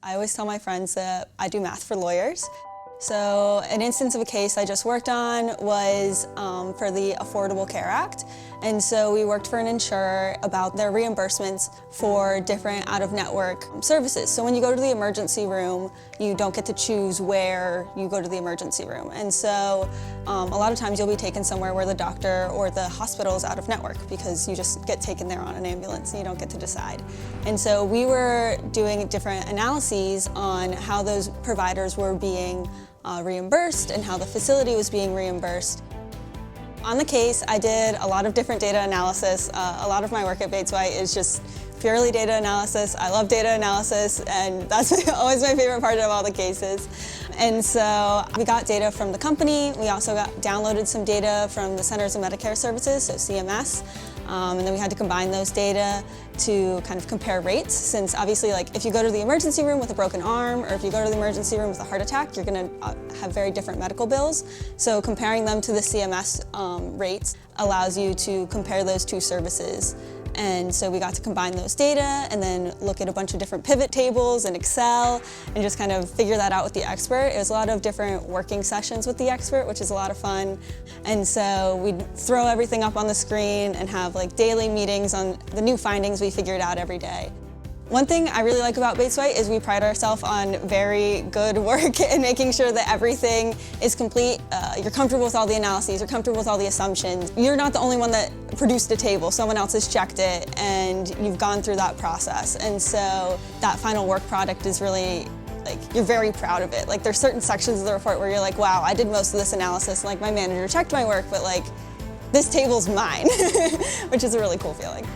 I always tell my friends that I do math for lawyers. So an instance of a case I just worked on was for the Affordable Care Act. And so we worked for an insurer about their reimbursements for different out-of-network services. So when you go to the emergency room, you don't get to choose where you go to the emergency room. And so a lot of times you'll be taken somewhere where the doctor or the hospital is out of network because you just get taken there on an ambulance and you don't get to decide. And so we were doing different analyses on how those providers were being reimbursed and how the facility was being reimbursed. On the case, I did a lot of different data analysis. A lot of my work at Bates White is just purely data analysis. I love data analysis, and that's always my favorite part of all the cases. And so we got data from the company. We also downloaded some data from the Centers of Medicare Services, so CMS. And then we had to combine those data to kind of compare rates, since obviously, like, if you go to the emergency room with a broken arm or if you go to the emergency room with a heart attack, you're going to have very different medical bills. So comparing them to the CMS rates allows you to compare those two services. And so we got to combine those data and then look at a bunch of different pivot tables in Excel and just kind of figure that out with the expert. It was a lot of different working sessions with the expert, which is a lot of fun. And so we'd throw everything up on the screen and have like daily meetings on the new findings we figured out every day. One thing I really like about Bates White is we pride ourselves on very good work and making sure that everything is complete. You're comfortable with all the analyses, you're comfortable with all the assumptions. You're not the only one that produced a table, someone else has checked it and you've gone through that process. And so that final work product is really, like, you're very proud of it. Like, there's certain sections of the report where you're like, wow, I did most of this analysis, like my manager checked my work, but like, this table's mine, which is a really cool feeling.